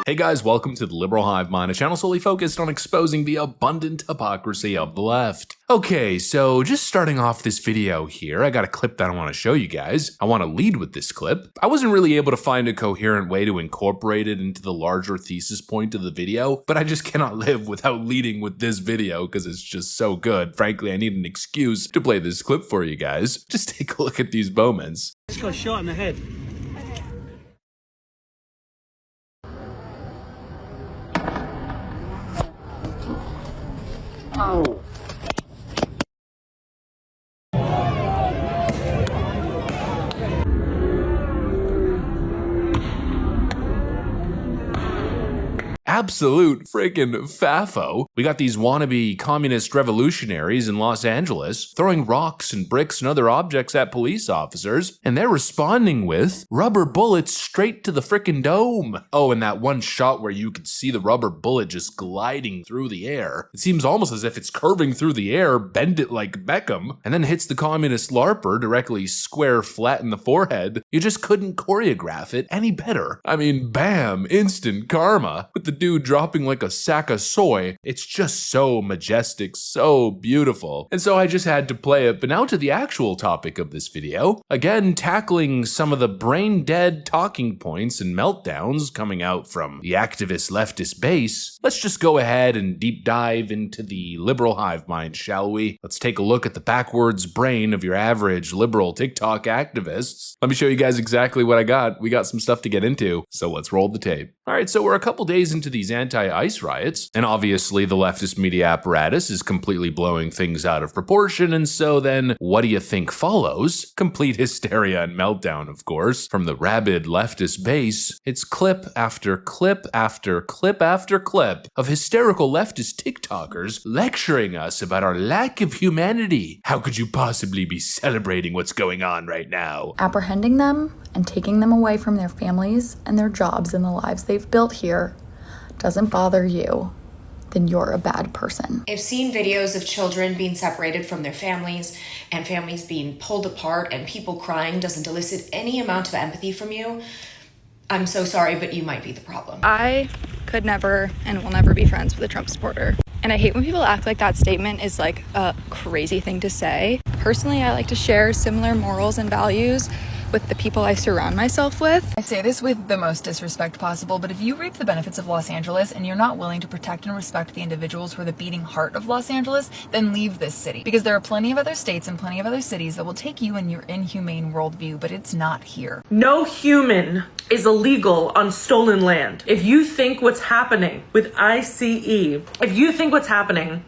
Hey guys, welcome to the Liberal Hive Mind, a channel solely focused on exposing the abundant hypocrisy of the left. Okay, so just starting off this video here, I got a clip that I want to show you guys. I want to lead with this clip. I wasn't really able to find a coherent way to incorporate it into the larger thesis point of the video, but I just cannot live without leading with this video because it's just so good. Frankly, I need an excuse to play this clip for you guys. Just take a look at these moments. Just got shot in the head. Oh. Absolute freaking FAFO. We got these wannabe communist revolutionaries in Los Angeles throwing rocks and bricks and other objects at police officers, and they're responding with rubber bullets straight to the freaking dome. Oh, and that one shot where you could see the rubber bullet just gliding through the air. It seems almost as if it's curving through the air, bend it like Beckham, and then hits the communist LARPer directly square flat in the forehead. You just couldn't choreograph it any better. I mean, bam, instant karma. With the dude dropping like a sack of soy. It's just so majestic, so beautiful. And so I just had to play it. But now to the actual topic of this video. Again, tackling some of the brain dead talking points and meltdowns coming out from the activist leftist base. Let's just go ahead and deep dive into the liberal hive mind, shall we? Let's take a look at the backwards brain of your average liberal TikTok activists. Let me show you guys exactly what I got. We got some stuff to get into, so let's roll the tape. All right, so we're a couple days into these anti-ICE riots, and obviously the leftist media apparatus is completely blowing things out of proportion, and so then what do you think follows? Complete hysteria and meltdown, of course, from the rabid leftist base. It's clip after clip after clip after clip of hysterical leftist TikTokers lecturing us about our lack of humanity. How could you possibly be celebrating what's going on right now? Apprehending them and taking them away from their families and their jobs and the lives they've built here doesn't bother you, then you're a bad person. I've seen videos of children being separated from their families and families being pulled apart, and people crying doesn't elicit any amount of empathy from you. I'm so sorry, but you might be the problem. I could never and will never be friends with a Trump supporter. And I hate when people act like that statement is like a crazy thing to say. Personally, I like to share similar morals and values with the people I surround myself with. I say this with the most disrespect possible, but if you reap the benefits of Los Angeles and you're not willing to protect and respect the individuals who are the beating heart of Los Angeles, then leave this city. Because there are plenty of other states and plenty of other cities that will take you in your inhumane worldview, but it's not here. No human is illegal on stolen land. If you think what's happening with ICE, if you think what's happening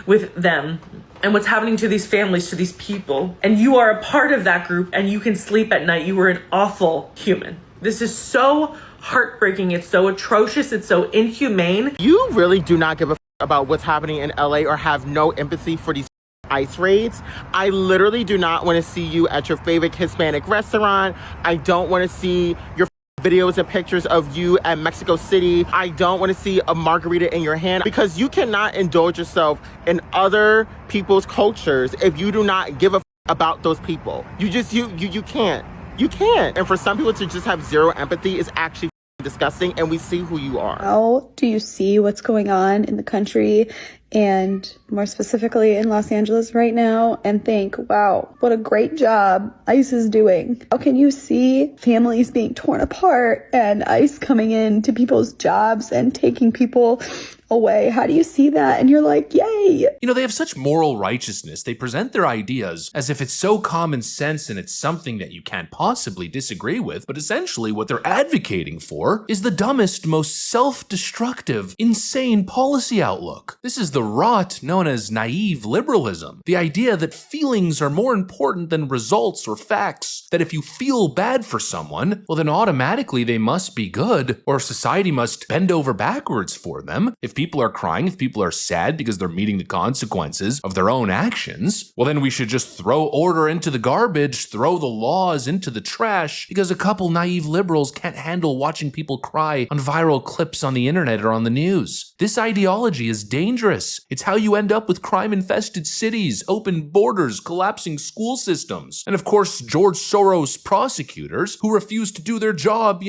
with them, and what's happening to these families, to these people, and you are a part of that group and you can sleep at night, you are an awful human. This is so heartbreaking. It's so atrocious. It's so inhumane. You really do not give a about what's happening in LA or have no empathy for these ICE raids. I literally do not want to see you at your favorite Hispanic restaurant. I don't want to see your videos and pictures of you at Mexico City. I don't want to see a margarita in your hand, because you cannot indulge yourself in other people's cultures if you do not give a about those people. You can't. You can't. And for some people to just have zero empathy is actually disgusting, and we see who you are. How do you see what's going on in the country, and more specifically in Los Angeles right now, and think, wow, what a great job ICE is doing? How can you see families being torn apart and ICE coming into people's jobs and taking people away? How do you see that? And you're like, yay. You know, they have such moral righteousness. They present their ideas as if it's so common sense and it's something that you can't possibly disagree with. But essentially what they're advocating for is the dumbest, most self-destructive, insane policy outlook. This is the rot known as naive liberalism. The idea that feelings are more important than results or facts. That if you feel bad for someone, well then automatically they must be good, or society must bend over backwards for them. If people are crying, if people are sad because they're meeting the consequences of their own actions, well then we should just throw order into the garbage, throw the laws into the trash, because a couple naive liberals can't handle watching people cry on viral clips on the internet or on the news. This ideology is dangerous. It's how you end up with crime-infested cities, open borders, collapsing school systems, and of course George Soros prosecutors who refuse to do their job,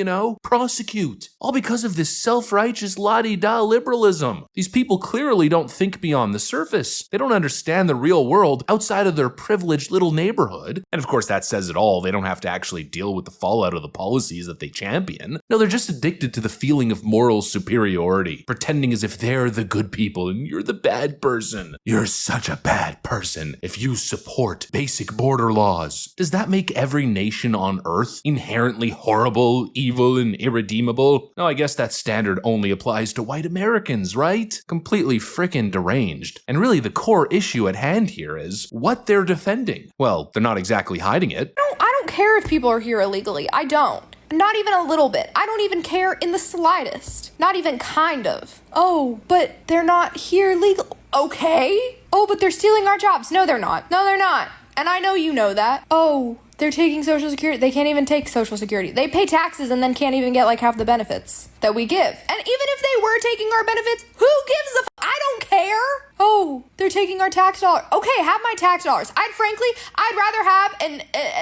prosecute. All because of this self-righteous la-di-da liberalism. These people clearly don't think beyond the surface. They don't understand the real world outside of their privileged little neighborhood. And of course that says it all. They don't have to actually deal with the fallout of the policies that they champion. No, they're just addicted to the feeling of moral superiority, pretending as if they're the good people and you're the bad person. You're such a bad person if you support basic border laws. Does that make every nation on earth inherently horrible, evil, and irredeemable? No, I guess that standard only applies to white Americans, right? Completely frickin' deranged. And really the core issue at hand here is what they're defending. Well, they're not exactly hiding it. I don't care if people are here illegally. I don't. Not even a little bit. I don't even care in the slightest. Not even kind of. Oh, but they're not here legal. Okay. Oh, but they're stealing our jobs. No, they're not. No, they're not. And I know you know that. Oh, they're taking Social Security. They can't even take Social Security. They pay taxes and then can't even get like half the benefits that we give. And even if they were taking our benefits, who gives a I don't care. Oh, they're taking our tax dollars. Okay, have my tax dollars. I'd rather have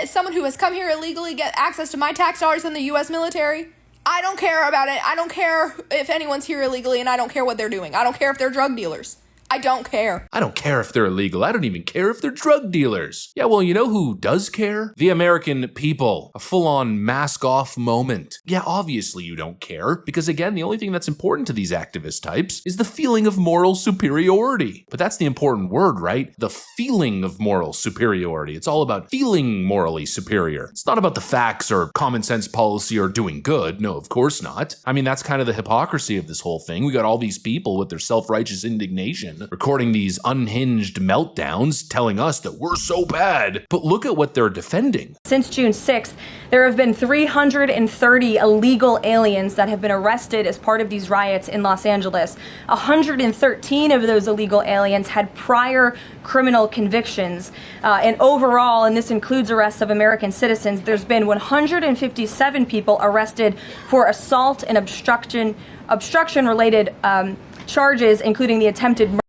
someone who has come here illegally get access to my tax dollars than the U.S. military. I don't care about it. I don't care if anyone's here illegally, and I don't care what they're doing. I don't care if they're drug dealers. I don't care. I don't care if they're illegal. I don't even care if they're drug dealers. Yeah, well, you know who does care? The American people. A full-on mask-off moment. Yeah, obviously you don't care, because again, the only thing that's important to these activist types is the feeling of moral superiority. But that's the important word, right? The feeling of moral superiority. It's all about feeling morally superior. It's not about the facts or common sense policy or doing good. No, of course not. I mean, that's kind of the hypocrisy of this whole thing. We got all these people with their self-righteous indignation recording these unhinged meltdowns telling us that we're so bad. But look at what they're defending. Since June 6th, there have been 330 illegal aliens that have been arrested as part of these riots in Los Angeles. 113 of those illegal aliens had prior criminal convictions. And overall, and this includes arrests of American citizens, there's been 157 people arrested for assault and obstruction-related charges, including the attempted murder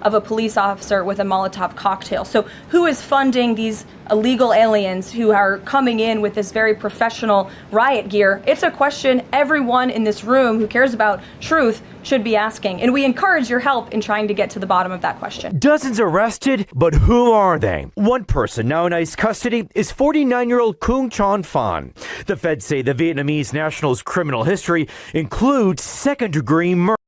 of a police officer with a Molotov cocktail. So who is funding these illegal aliens who are coming in with this very professional riot gear? It's a question everyone in this room who cares about truth should be asking. And we encourage your help in trying to get to the bottom of that question. Dozens arrested, but who are they? One person now in ICE custody is 49-year-old Kung Chon Phan. The feds say the Vietnamese national's criminal history includes second-degree murder.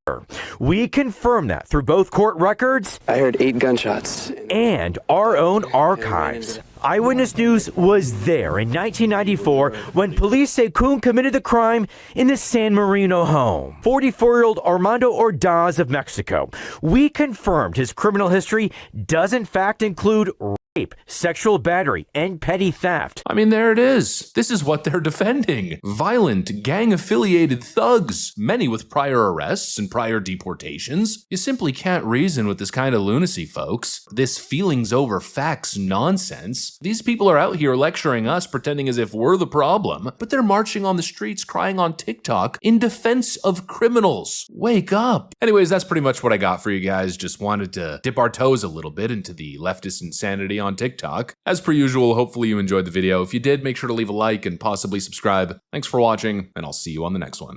We confirm that through both court records. I heard 8 gunshots. And our own archives. Eyewitness News was there in 1994 when police say Kung committed the crime in the San Marino home. 44-year-old Armando Ordaz of Mexico. We confirmed his criminal history does in fact include rape, sexual battery, and petty theft. I mean, there it is. This is what they're defending. Violent, gang-affiliated thugs, many with prior arrests and prior deportations. You simply can't reason with this kind of lunacy, folks. This feelings over facts nonsense. These people are out here lecturing us, pretending as if we're the problem, but they're marching on the streets crying on TikTok in defense of criminals. Wake up. Anyways, that's pretty much what I got for you guys. Just wanted to dip our toes a little bit into the leftist insanity on TikTok. As per usual, hopefully you enjoyed the video. If you did, make sure to leave a like and possibly subscribe. Thanks for watching, and I'll see you on the next one.